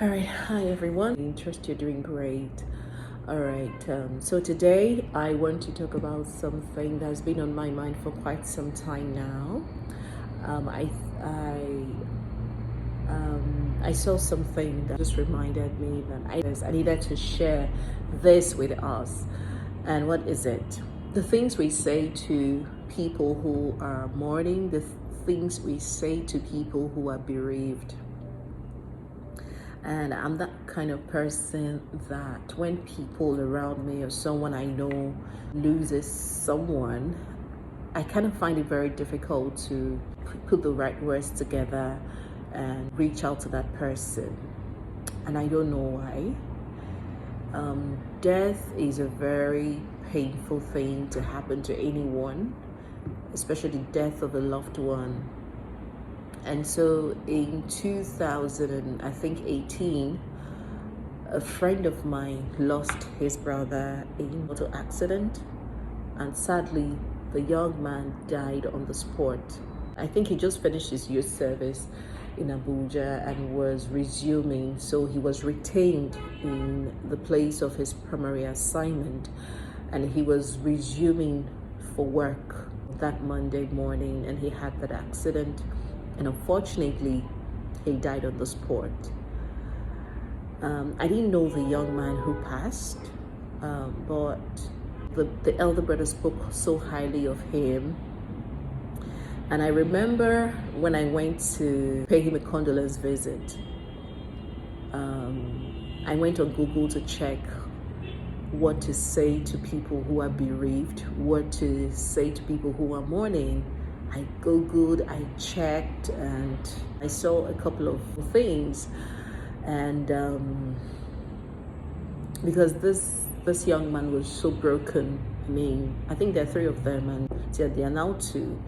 All right, hi everyone. I trust you're doing great. All right, so today I want to talk about something that's been on my mind for quite some time now. I saw something that just reminded me that I needed to share this with us. And what is it? The things we say to people who are mourning, the things we say to people who are bereaved. And I'm that kind of person that when people around me or someone I know loses someone, I kind of find it very difficult to put the right words together and reach out to that person. And I don't know why. Death is a very painful thing to happen to anyone, especially the death of a loved one. And so in 2018, a friend of mine lost his brother in a motor accident, and sadly, the young man died on the spot. I think he just finished his youth service in Abuja and was resuming, so he was retained in the place of his primary assignment, and he was resuming for work that Monday morning, and he had that accident. And unfortunately, he died on the spot. I didn't know the young man who passed, but the elder brother spoke so highly of him. And I remember when I went to pay him a condolence visit, I went on Google to check what to say to people who are bereaved, what to say to people who are mourning. I Googled, I checked, and I saw a couple of things. And because this young man was so broken, I think there are three of them, and there are now two.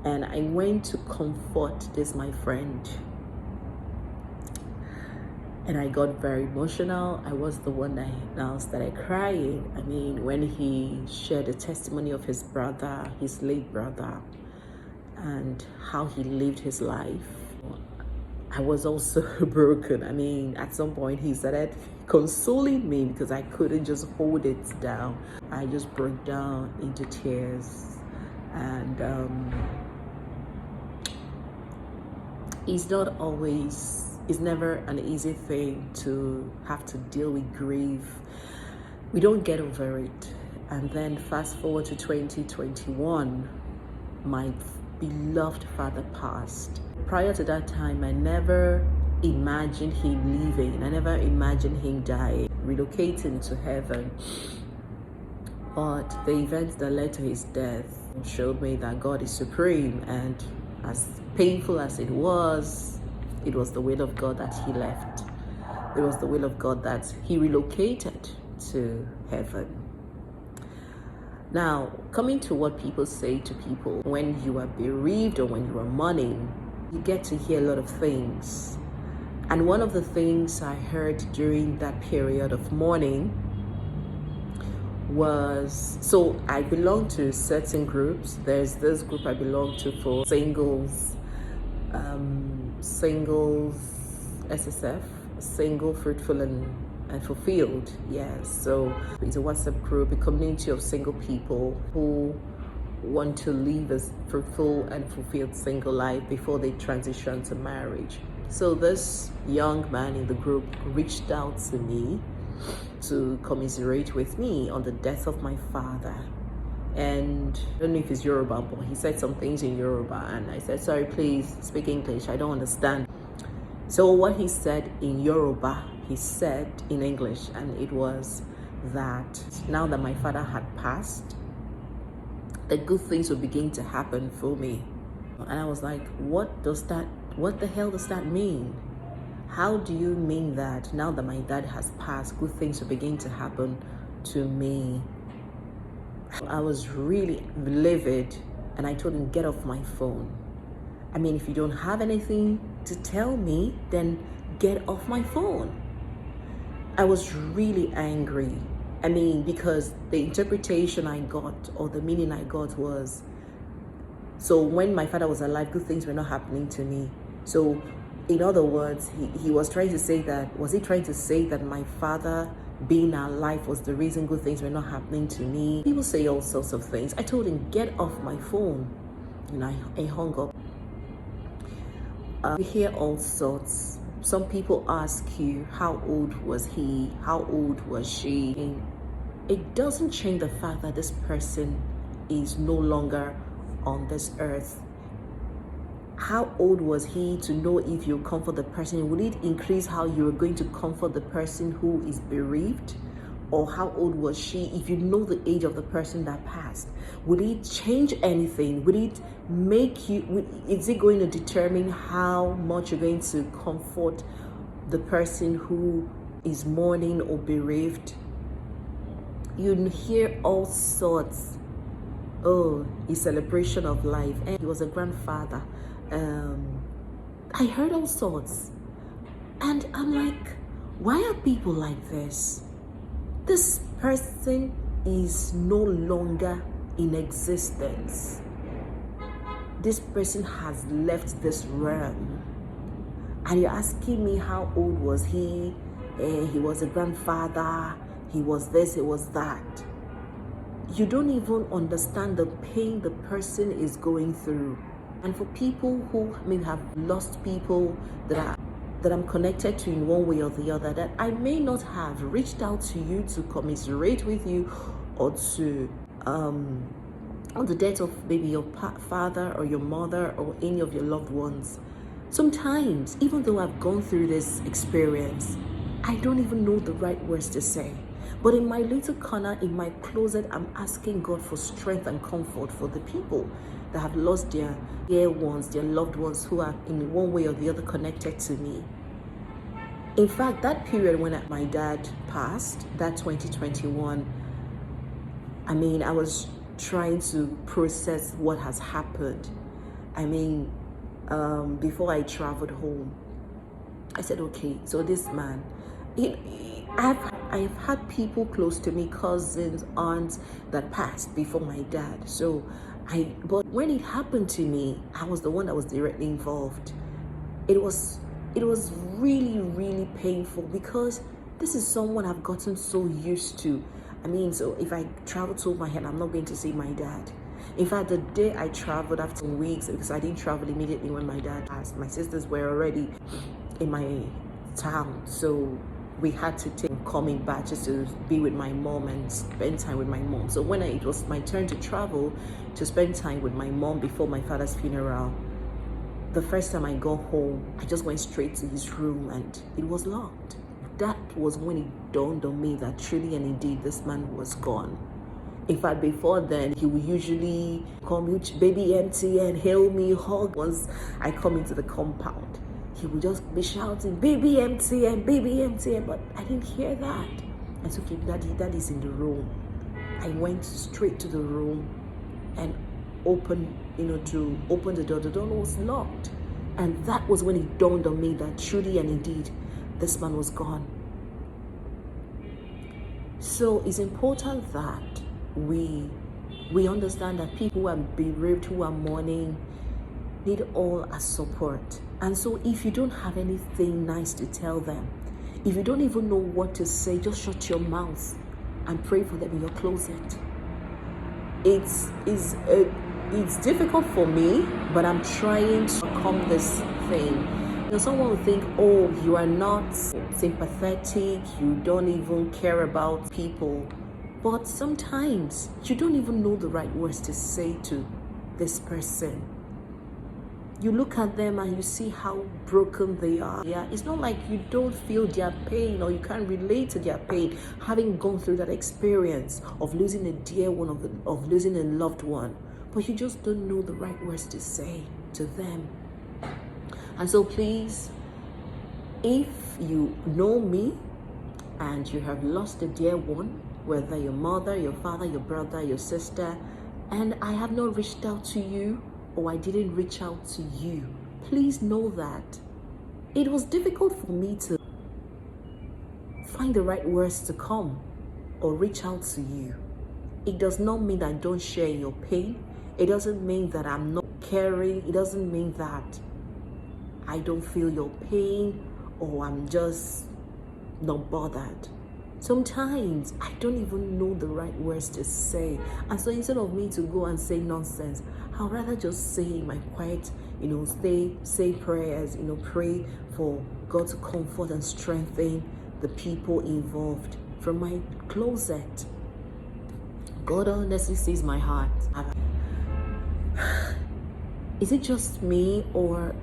And I went to comfort my friend. And I got very emotional. I was the one that now started crying. When he shared the testimony of his brother, his late brother, and how he lived his life, I was also broken. At some point he started consoling me because I couldn't just hold it down. I just broke down into tears. And it's never an easy thing to have to deal with grief. We don't get over it. And then fast forward to 2021, my beloved father passed. Prior to that time, I never imagined him leaving. I never imagined him dying, relocating to heaven. But the events that led to his death showed me that God is supreme, and as painful as it was the will of God that he left. It was the will of God that he relocated to heaven. Now, coming to what people say to people when you are bereaved or when you are mourning, you get to hear a lot of things. And one of the things I heard during that period of mourning was, so I belong to certain groups. There's this group I belong to for singles, SSF, single, fruitful, and fulfilled. Yes, so it's a WhatsApp group, a community of single people who want to live a fruitful and fulfilled single life before they transition to marriage. So this young man in the group reached out to me to commiserate with me on the death of my father. And I don't know if it's Yoruba, but he said some things in Yoruba, and I said, sorry, please speak English, I don't understand. So what he said in Yoruba, he said in English, and it was that now that my father had passed, the good things would begin to happen for me. And I was like, what the hell does that mean? How do you mean that now that my dad has passed, good things will begin to happen to me? I was really livid, and I told him, get off my phone. If you don't have anything to tell me, then get off my phone. I was really angry. Because the interpretation I got, or the meaning I got, was, so when my father was alive, good things were not happening to me. So In other words, he was trying to say that, was he trying to say that my father being alive was the reason good things were not happening to me? People say all sorts of things. I told him, get off my phone. And I hung up. You hear all sorts. Some people ask you, how old was he? How old was she? And it doesn't change the fact that this person is no longer on this earth. How old was he to know if you comfort the person? Will it increase how you're going to comfort the person who is bereaved? Or how old was she if you know the age of the person that passed? Will it change anything? Will it make you, is it going to determine how much you're going to comfort the person who is mourning or bereaved? You hear all sorts. Oh, his celebration of life, and he was a grandfather. I heard all sorts, and I'm like, why are people like this? This person is no longer in existence. This person has left this realm, and you're asking me how old was he? He was a grandfather. He was this, he was that. You don't even understand the pain the person is going through. And for people who may have lost people that I'm connected to in one way or the other, that I may not have reached out to you to commiserate with you, or to on the death of maybe your father or your mother or any of your loved ones. Sometimes, even though I've gone through this experience, I don't even know the right words to say. But in my little corner, in my closet, I'm asking God for strength and comfort for the people that have lost their dear ones, their loved ones, who are in one way or the other connected to me. In fact, that period when my dad passed, that 2021, I was trying to process what has happened. Before I traveled home, I said, okay, so this man, I've had people close to me, cousins, aunts, that passed before my dad. But when it happened to me, I was the one that was directly involved. It was really, really painful, because this is someone I've gotten so used to. So if I travel to my head, I'm not going to see my dad. In fact, the day I traveled after weeks, because I didn't travel immediately when my dad passed, my sisters were already in my town, so we had to take coming back just to be with my mom and spend time with my mom. So when it was my turn to travel to spend time with my mom before my father's funeral, the first time I got home, I just went straight to his room and it was locked. That was when it dawned on me that truly and indeed this man was gone. In fact, before then, he would usually call me baby empty and hail me, hug. Once I come into the compound, he would just be shouting, baby empty, but I didn't hear that. I said, okay, daddy's in the room. I went straight to the room and opened the door. The door was locked. And that was when it dawned on me that truly and indeed, this man was gone. So it's important that we understand that people who are bereaved, who are mourning, need all our support. And so if you don't have anything nice to tell them, if you don't even know what to say, just shut your mouth and pray for them in your closet. It's difficult for me, but I'm trying to overcome this thing. Someone will think, oh, you are not sympathetic, you don't even care about people. But sometimes you don't even know the right words to say to this person. You look at them and you see how broken they are. Yeah, it's not like you don't feel their pain or you can't relate to their pain, having gone through that experience of losing a dear one, of losing a loved one. But you just don't know the right words to say to them. And so please, if you know me and you have lost a dear one, whether your mother, your father, your brother, your sister, and I have not reached out to you, or I didn't reach out to you, please know that it was difficult for me to find the right words to come or reach out to you. It does not mean that I don't share your pain. It doesn't mean that I'm not caring. It doesn't mean that I don't feel your pain, or I'm just not bothered. Sometimes I don't even know the right words to say. And so instead of me to go and say nonsense, I'd rather just say in my quiet, say prayers, pray for God to comfort and strengthen the people involved from my closet. God honestly sees my heart. Is it just me, or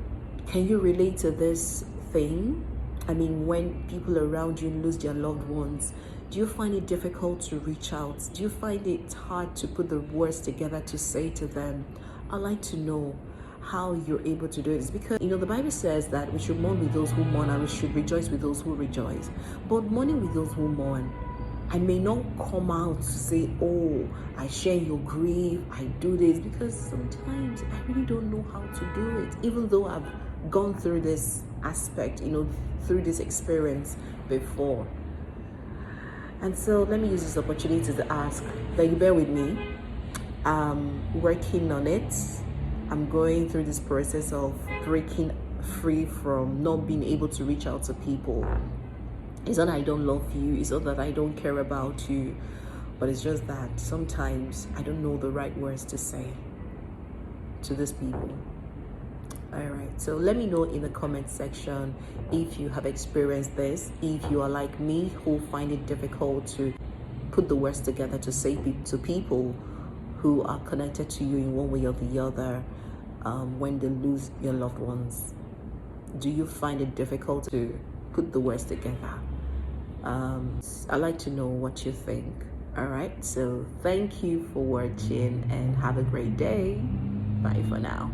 can you relate to this thing? I mean, when people around you lose their loved ones, do you find it difficult to reach out? Do you find it hard to put the words together to say to them? I'd like to know how you're able to do it. It's because, the Bible says that we should mourn with those who mourn and we should rejoice with those who rejoice. But mourning with those who mourn, I may not come out to say, oh, I share your grief, I do this, because sometimes I really don't know how to do it, even though I've gone through this aspect, through this experience before. And so let me use this opportunity to ask that you bear with me. I'm working on it. I'm going through this process of breaking free from not being able to reach out to people. It's not that I don't love you, it's not that I don't care about you, but it's just that sometimes I don't know the right words to say to these people. All right, so let me know in the comment section if you have experienced this, if you are like me who find it difficult to put the words together to say to people who are connected to you in one way or the other when they lose your loved ones. Do you find it difficult to put the words together? I'd like to know what you think. All right, so thank you for watching and have a great day. Bye for now.